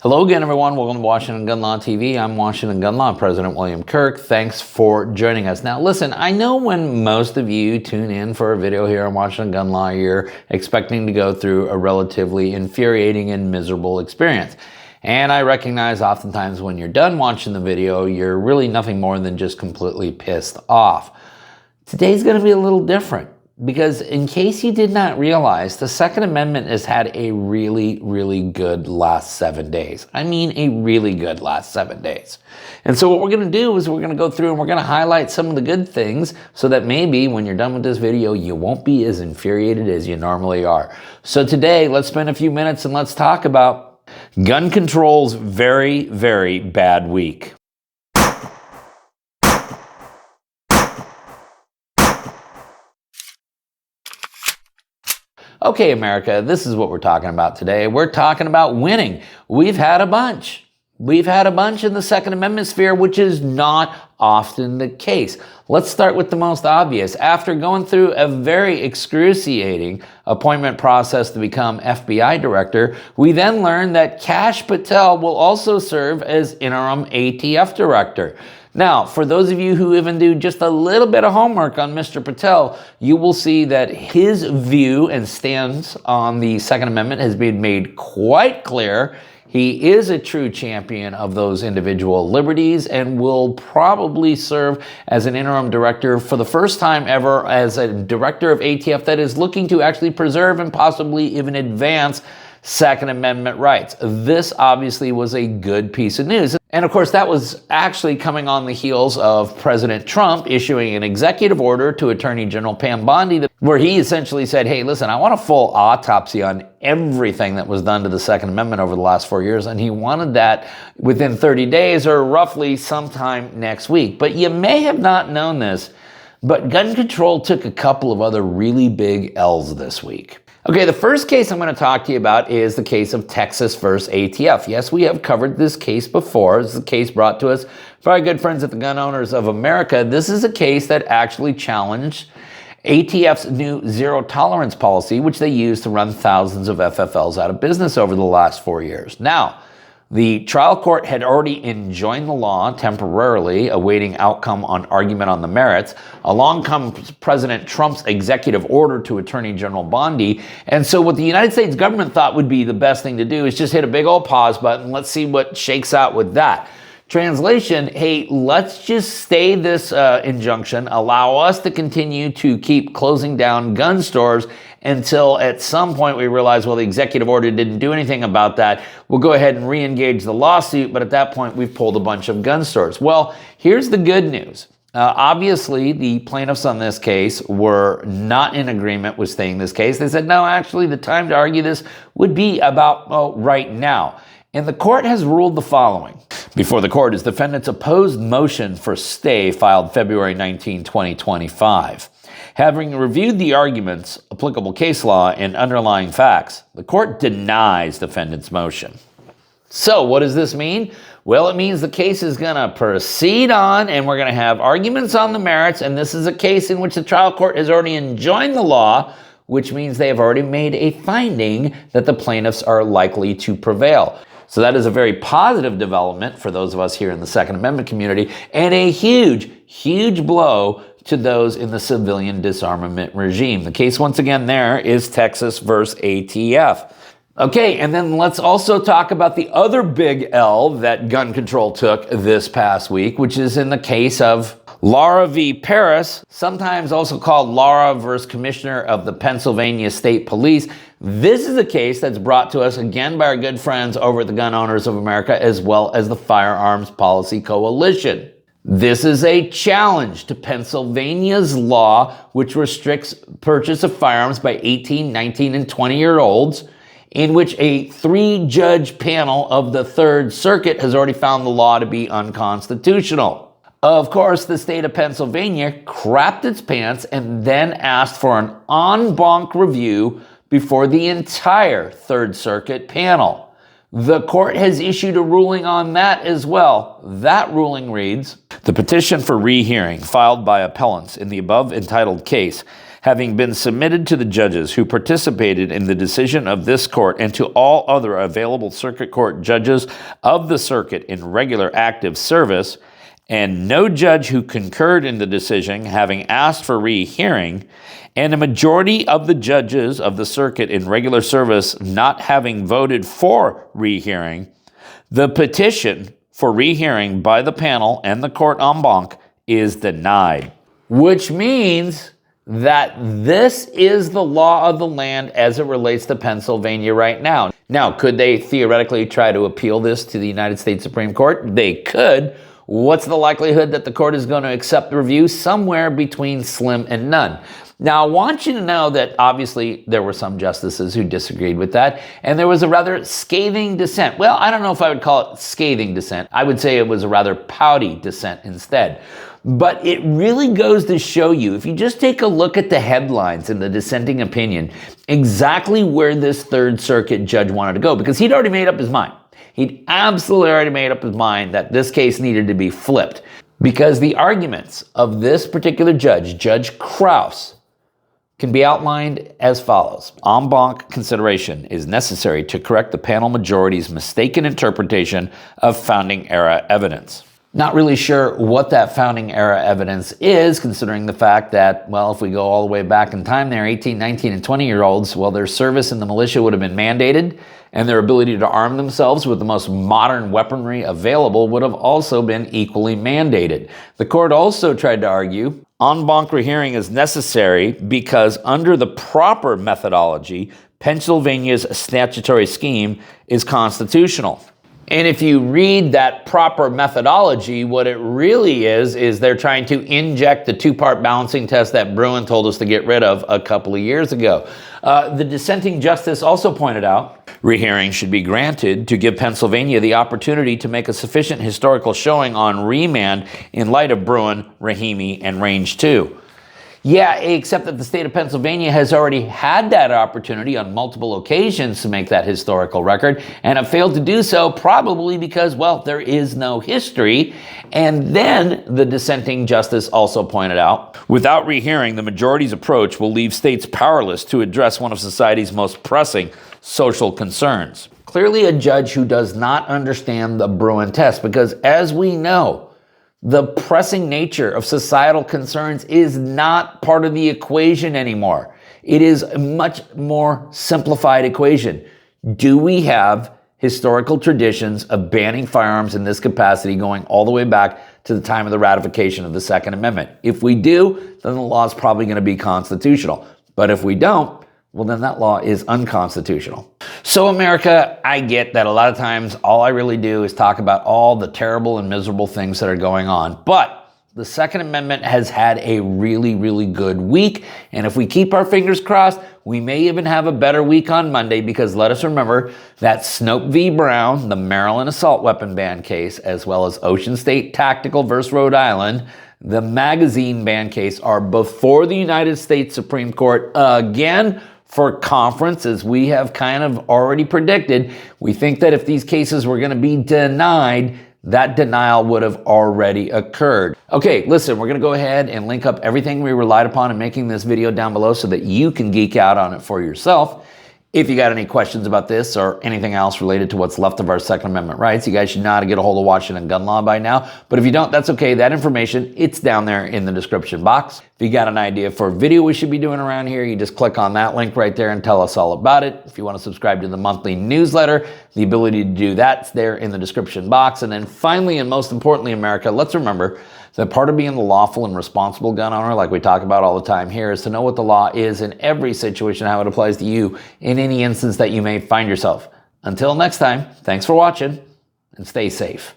Hello again, everyone. Welcome to Washington Gun Law TV. I'm Washington Gun Law President William Kirk. Thanks for joining us. Now, listen, I know when most of you tune in for a video here on Washington Gun Law, you're expecting to go through a relatively infuriating and miserable experience. And I recognize oftentimes when you're done watching the video, you're really nothing more than just completely pissed off. Today's going to be a little different. Because in case you did not realize, the Second Amendment has had a really good last 7 days. I mean, a really good last 7 days. And so what we're going to do is we're going to go through and we're going to highlight some of the good things so that maybe when you're done with this video, you won't be as infuriated as you normally are. So today, let's spend a few minutes and let's talk about gun control's very bad week. Okay, America, this is what we're talking about today. We're talking about winning. We've had a bunch. We've had a bunch in the Second Amendment sphere, which is not often the case. Let's start with the most obvious. After going through a very excruciating appointment process to become FBI director, we then learned that Kash Patel will also serve as interim ATF director. Now, for those of you who even do just a little bit of homework on Mr. Patel, you will see that his view and stance on the Second Amendment has been made quite clear. He is a true champion of those individual liberties and will probably serve as an interim director for the first time ever as a director of ATF that is looking to actually preserve and possibly even advance Second Amendment rights. This obviously was a good piece of news. And of course, that was actually coming on the heels of President Trump issuing an executive order to Attorney General Pam Bondi where he essentially said, hey, listen, I want a full autopsy on everything that was done to the Second Amendment over the last 4 years. And he wanted that within 30 days or roughly sometime next week. But you may have not known this, but gun control took a couple of other really big L's this week. Okay, the first case I'm going to talk to you about is the case of Texas versus ATF. Yes, we have covered this case before. This is a case brought to us by our good friends at the Gun Owners of America. This is a case that actually challenged ATF's new zero tolerance policy, which they used to run thousands of FFLs out of business over the last 4 years. Now, the trial court had already enjoined the law temporarily, awaiting outcome on argument on the merits. Along comes President Trump's executive order to Attorney General Bondi. And so what the United States government thought would be the best thing to do is just hit a big old pause button. Let's see what shakes out with that. Translation, hey, let's just stay this injunction, allow us to continue to keep closing down gun stores until at some point we realize, well, the executive order didn't do anything about that. We'll go ahead and re-engage the lawsuit, but at that point we've pulled a bunch of gun stores. Well, here's the good news. Obviously, the plaintiffs on this case were not in agreement with staying this case. They said, no, actually, the time to argue this would be about right now. And the court has ruled the following. Before the court is defendant's opposed motion for stay filed February 19, 2025. Having reviewed the arguments, applicable case law, and underlying facts, the court denies defendant's motion. So what does this mean? Well, it means the case is going to proceed on and we're going to have arguments on the merits, and this is a case in which the trial court has already enjoined the law, which means they have already made a finding that the plaintiffs are likely to prevail. So that is a very positive development for those of us here in the Second Amendment community and a huge blow to those in the civilian disarmament regime. The case once again there is Texas versus ATF. Okay, and then let's also talk about the other big L that gun control took this past week, which is in the case of Lara v. Paris, sometimes also called Lara versus Commissioner of the Pennsylvania State Police. This is a case that's brought to us again by our good friends over at the Gun Owners of America, as well as the Firearms Policy Coalition. This is a challenge to Pennsylvania's law, which restricts purchase of firearms by 18, 19, and 20-year-olds, in which a 3-judge panel of the Third Circuit has already found the law to be unconstitutional. Of course, the state of Pennsylvania crapped its pants and then asked for an en banc review before the entire Third Circuit panel. The court has issued a ruling on that as well. That ruling reads, the petition for rehearing filed by appellants in the above entitled case having been submitted to the judges who participated in the decision of this court and to all other available circuit court judges of the circuit in regular active service, and no judge who concurred in the decision having asked for rehearing, and a majority of the judges of the circuit in regular service not having voted for rehearing, the petition for rehearing by the panel and the court en banc is denied. Which means that this is the law of the land as it relates to Pennsylvania right now. Now, could they theoretically try to appeal this to the United States Supreme Court? They could. What's the likelihood that the court is going to accept the review? Somewhere between slim and none. Now, I want you to know that obviously there were some justices who disagreed with that, and there was a rather scathing dissent. Well, I don't know if I would call it scathing dissent. I would say it was a rather pouty dissent instead. But it really goes to show you, if you just take a look at the headlines in the dissenting opinion, exactly where this Third Circuit judge wanted to go, because he'd already made up his mind. He'd absolutely already made up his mind that this case needed to be flipped, because the arguments of this particular judge, Judge Krause, can be outlined as follows. En banc consideration is necessary to correct the panel majority's mistaken interpretation of founding era evidence. Not really sure what that founding era evidence is, considering the fact that, well, if we go all the way back in time there, 18, 19, and 20-year-olds, well, their service in the militia would have been mandated, and their ability to arm themselves with the most modern weaponry available would have also been equally mandated. The court also tried to argue en banc rehearing is necessary because under the proper methodology, Pennsylvania's statutory scheme is constitutional. And if you read that proper methodology, what it really is they're trying to inject the two-part balancing test that Bruin told us to get rid of a couple of years ago. The dissenting justice also pointed out rehearing should be granted to give Pennsylvania the opportunity to make a sufficient historical showing on remand in light of Bruin, Rahimi, and Range 2. Yeah, except that the state of Pennsylvania has already had that opportunity on multiple occasions to make that historical record and have failed to do so, probably because, well, there is no history. And then the dissenting justice also pointed out, without rehearing, the majority's approach will leave states powerless to address one of society's most pressing social concerns. Clearly a judge who does not understand the Bruin test, because as we know, the pressing nature of societal concerns is not part of the equation anymore. It is a much more simplified equation. Do we have historical traditions of banning firearms in this capacity going all the way back to the time of the ratification of the Second Amendment? If we do, then the law is probably going to be constitutional. But if we don't, well, then that law is unconstitutional. So America, I get that a lot of times all I really do is talk about all the terrible and miserable things that are going on. But the Second Amendment has had a really, really good week. And if we keep our fingers crossed, we may even have a better week on Monday, because let us remember that Snope v. Brown, the Maryland assault weapon ban case, as well as Ocean State Tactical versus Rhode Island, the magazine ban case, are before the United States Supreme Court again for conference, as we have kind of already predicted. We think that if these cases were going to be denied, that denial would have already occurred. Okay, listen, we're going to go ahead and link up everything we relied upon in making this video down below so that you can geek out on it for yourself. If you got any questions about this or anything else related to what's left of our Second Amendment rights, you guys should know how to get a hold of Washington gun law by now. But if you don't, that's okay. That information, it's down there in the description box. If you got an idea for a video we should be doing around here, you just click on that link right there and tell us all about it. If you want to subscribe to the monthly newsletter, the ability to do that's there in the description box. And then finally, and most importantly, America, let's remember that part of being the lawful and responsible gun owner, like we talk about all the time here, is to know what the law is in every situation, how it applies to you in any instance that you may find yourself. Until next time, thanks for watching and stay safe.